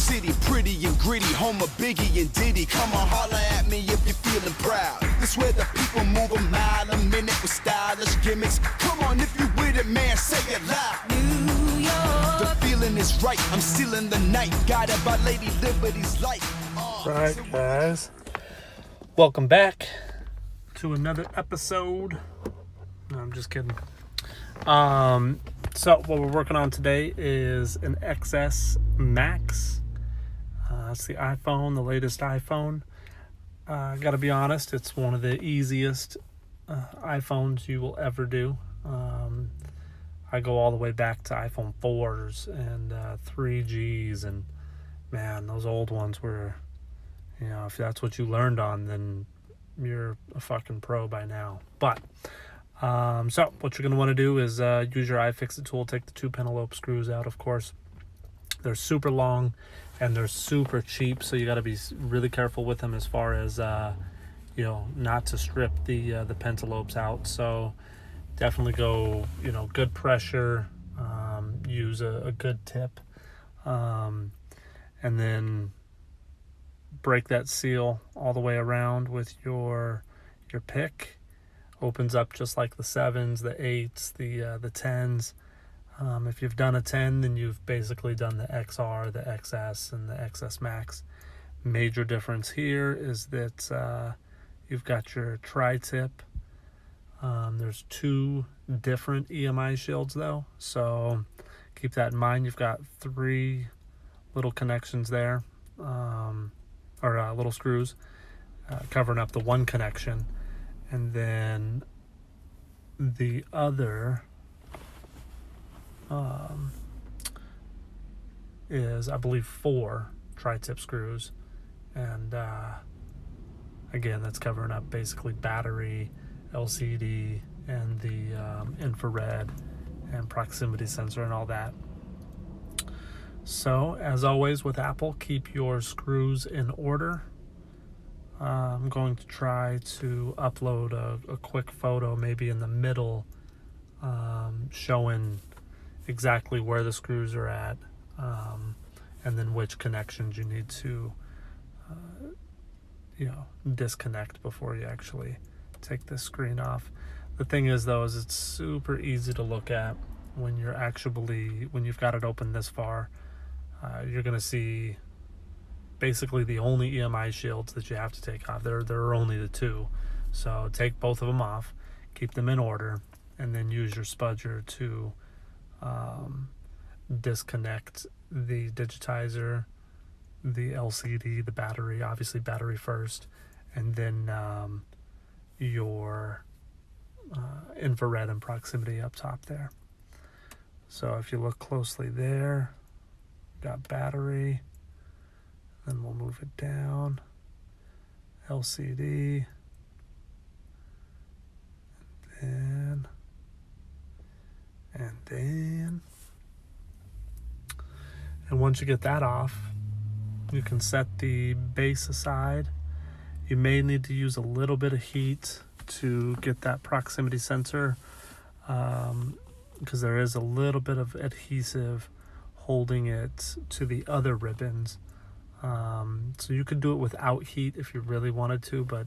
city, pretty and gritty, home of Biggie and Diddy. Come on, holla at me if you're feeling proud. This where the people move a mile a minute with stylish gimmicks. Come on, if you with it, man, say it loud. New York. The feeling is right, I'm stealing the night, guided by Lady Liberty's light. Right, guys, welcome back to another episode. No, I'm just kidding. So what we're working on today is an XS Max. It's the iPhone, the latest iPhone. Gotta be honest, it's one of the easiest iPhones you will ever do. I go all the way back to iPhone 4s and 3Gs, and man, those old ones were, you know, if that's what you learned on, then you're a fucking pro by now. But so what you're going to want to do is use your iFixit tool, take the 2 Penelope screws out, of course. They're super long and they're super cheap, so you got to be really careful with them as far as you know, not to strip the pentalopes out. So definitely go, you know, good pressure, use a good tip, and then break that seal all the way around with your pick. Opens up just like the 7s, the 8s, the 10s. If you've done a 10, then you've basically done the XR, the XS, and the XS Max. Major difference here is that you've got your tri-tip. There's 2 different EMI shields though, so keep that in mind. You've got 3 little connections there, or little screws covering up the one connection, and then the other is, I believe, 4 tri-tip screws, and again, that's covering up basically battery, LCD, and the infrared and proximity sensor and all that. So, as always with Apple, keep your screws in order. I'm going to try to upload a quick photo, maybe in the middle, showing exactly where the screws are at, and then which connections you need to, you know, disconnect before you actually take this screen off. The thing is, though, is it's super easy to look at when you're actually, when you've got it open this far. You're going to see basically the only EMI shields that you have to take off. There are only the 2. So take both of them off, keep them in order, and then use your spudger to disconnect the digitizer, the LCD, the battery, obviously battery first, and then your infrared and proximity up top there. So if you look closely there, got battery, then we'll move it down, LCD, and once you get that off, you can set the base aside. You may need to use a little bit of heat to get that proximity sensor, because there is a little bit of adhesive holding it to the other ribbons. So you could do it without heat if you really wanted to, but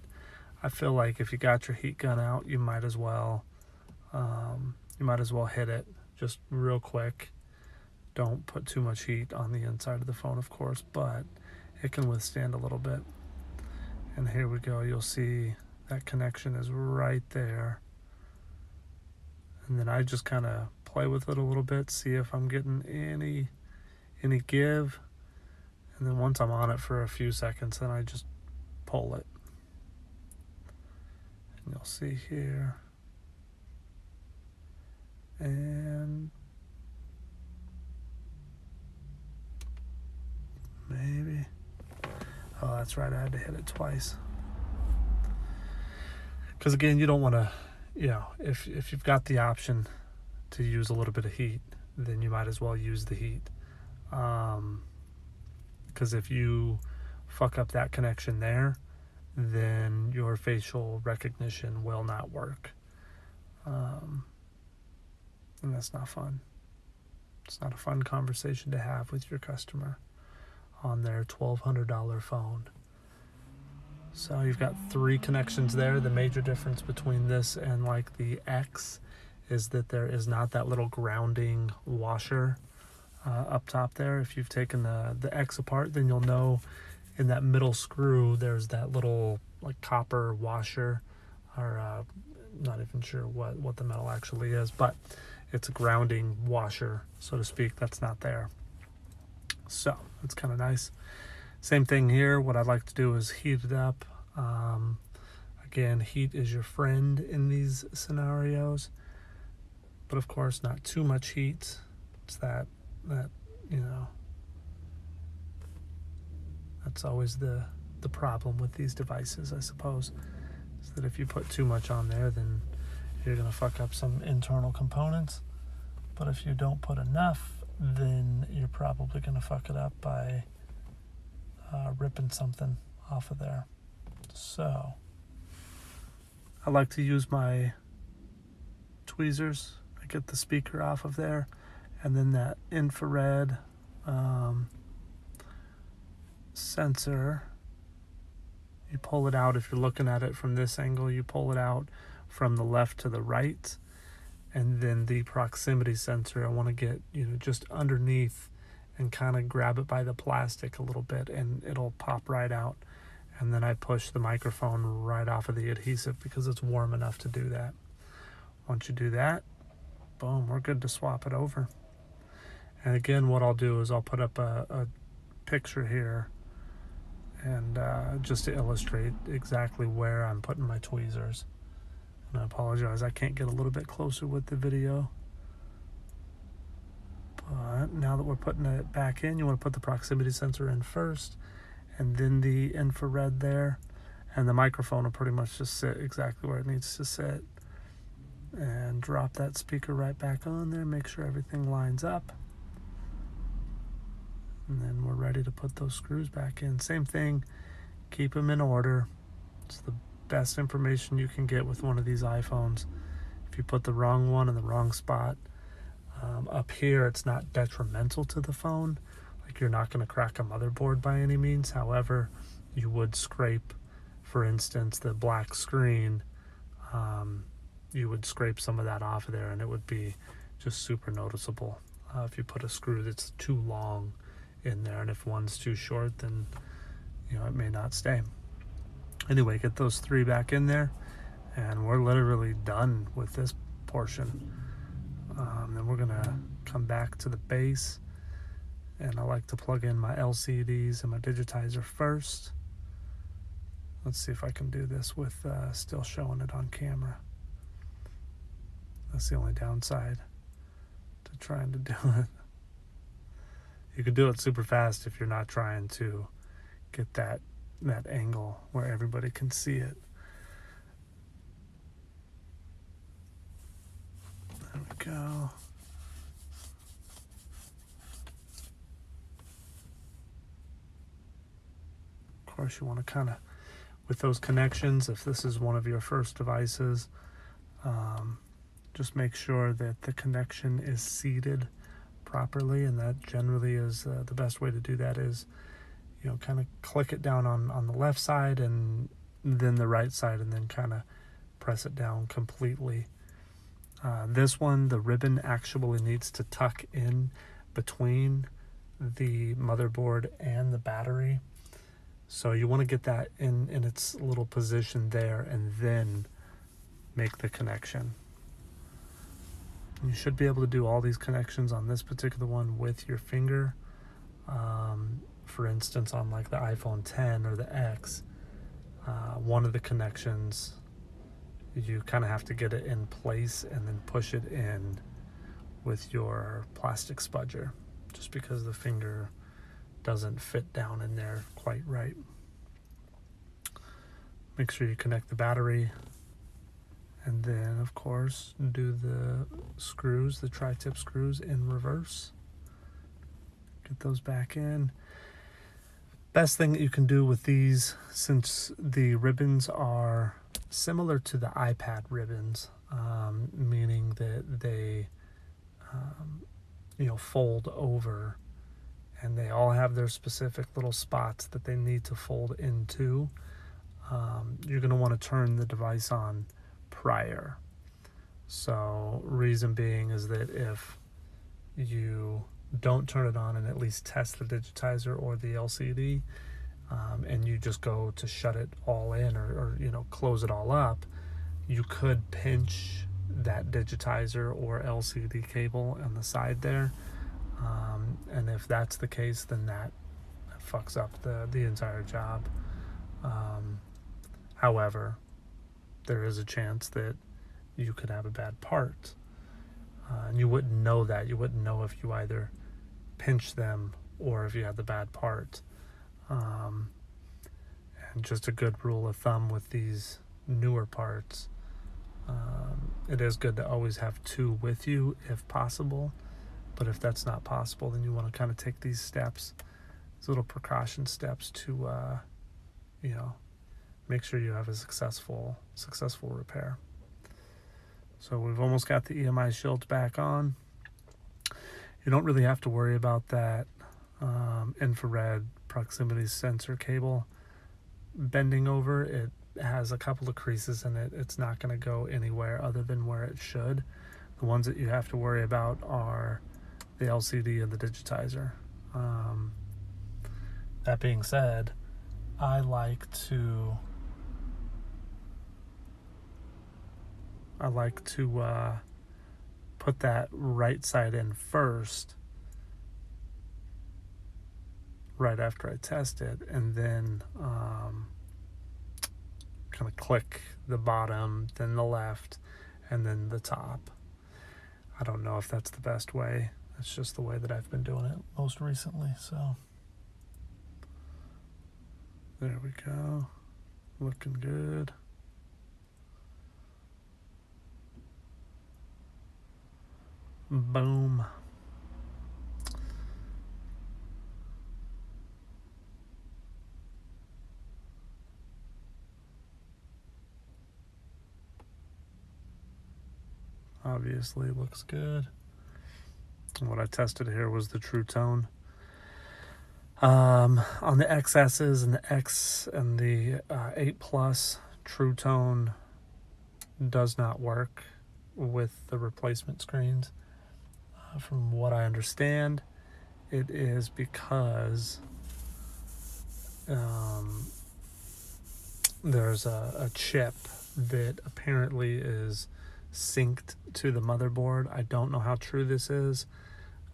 I feel like if you got your heat gun out, you might as well hit it just real quick. Don't put too much heat on the inside of the phone, of course, but it can withstand a little bit. And here we go. You'll see that connection is right there. And then I just kind of play with it a little bit, see if I'm getting any give. And then once I'm on it for a few seconds, then I just pull it. And you'll see here. And maybe. Oh, that's right. I had to hit it twice. Because again, you don't want to, you know, if you've got the option to use a little bit of heat, then you might as well use the heat. Because if you fuck up that connection there, then your facial recognition will not work. And that's not fun. It's not a fun conversation to have with your customer on their $1,200 phone. So you've got 3 connections there. The major difference between this and like the X is that there is not that little grounding washer up top there. If you've taken the X apart, then you'll know in that middle screw there's that little like copper washer, or not even sure what the metal actually is, but it's a grounding washer, so to speak, that's not there. So it's kind of nice. Same thing here. What I'd like to do is heat it up. Again, heat is your friend in these scenarios, but of course not too much heat. It's that that's always the problem with these devices, I suppose, is that if you put too much on there, then you're going to fuck up some internal components. But if you don't put enough, then you're probably going to fuck it up by ripping something off of there. So I like to use my tweezers. I get the speaker off of there, and then that infrared sensor, you pull it out. If you're looking at it from this angle, you pull it out from the left to the right. And then the proximity sensor, I want to get just underneath and kind of grab it by the plastic a little bit, and it'll pop right out. And then I push the microphone right off of the adhesive because it's warm enough to do that. Once you do that, boom, we're good to swap it over. And again, what I'll do is I'll put up a picture here, and just to illustrate exactly where I'm putting my tweezers. And I apologize, I can't get a little bit closer with the video. But now that we're putting it back in, you want to put the proximity sensor in first, and then the infrared there, and the microphone will pretty much just sit exactly where it needs to sit. And drop that speaker right back on there, make sure everything lines up. And then we're ready to put those screws back in. Same thing, keep them in order. It's the best information you can get with one of these iPhones. If you put the wrong one in the wrong spot, up here it's not detrimental to the phone. Like, you're not going to crack a motherboard by any means. However, you would scrape, for instance, the black screen. You would scrape some of that off of there, and it would be just super noticeable if you put a screw that's too long in there. And if one's too short, then it may not stay. Anyway, get those 3 back in there, and we're literally done with this portion. Then we're gonna come back to the base, and I like to plug in my LCDs and my digitizer first. Let's see if I can do this with still showing it on camera. That's the only downside to trying to do it. You can do it super fast if you're not trying to get that angle where everybody can see it. There we go. Of course, you want to kind of, with those connections, if this is one of your first devices, just make sure that the connection is seated properly, and that generally is the best way to do that is kind of click it down on the left side and then the right side, and then kind of press it down completely. This one, the ribbon actually needs to tuck in between the motherboard and the battery. So you want to get that in its little position there, and then make the connection. You should be able to do all these connections on this particular one with your finger. For instance, on like the iPhone 10 or the X, one of the connections, you kind of have to get it in place and then push it in with your plastic spudger, just because the finger doesn't fit down in there quite right. Make sure you connect the battery, and then of course do the screws, the tri-tip screws, in reverse. Get those back in. Best thing that you can do with these, since the ribbons are similar to the iPad ribbons, meaning that they fold over and they all have their specific little spots that they need to fold into. You're going to want to turn the device on prior. So reason being is that if you don't turn it on and at least test the digitizer or the LCD, and you just go to shut it all in, or close it all up, you could pinch that digitizer or LCD cable on the side there, and if that's the case, then that fucks up the entire job. However, there is a chance that you could have a bad part, and you wouldn't know that. You wouldn't know if you either pinch them or if you had the bad part. And just a good rule of thumb with these newer parts, it is good to always have two with you if possible. But if that's not possible, then you want to kind of take these steps, these little precaution steps to, make sure you have a successful repair. So we've almost got the EMI shields back on. You don't really have to worry about that infrared proximity sensor cable bending over. It has a couple of creases in it. It's not going to go anywhere other than where it should. The ones that you have to worry about are the LCD and the digitizer. That being said, I like to put that right side in first, right after I test it, and then kind of click the bottom, then the left, and then the top. I don't know if that's the best way. It's just the way that I've been doing it most recently. So there we go. Looking good. Boom. Obviously looks good. And what I tested here was the True Tone. On the XS's and the X and the 8 Plus, True Tone does not work with the replacement screens. From what I understand, it is because there's a chip that apparently is synced to the motherboard. I don't know how true this is.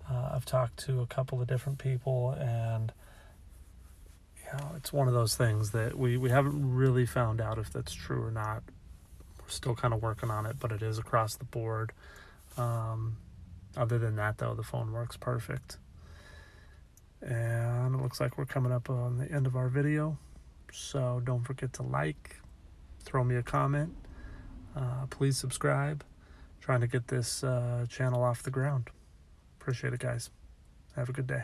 I've talked to a couple of different people, and it's one of those things that we haven't really found out if that's true or not. We're still kind of working on it, but it is across the board. Other than that, though, the phone works perfect. And it looks like we're coming up on the end of our video. So don't forget to like, throw me a comment. Please subscribe. Trying to get this channel off the ground. Appreciate it, guys. Have a good day.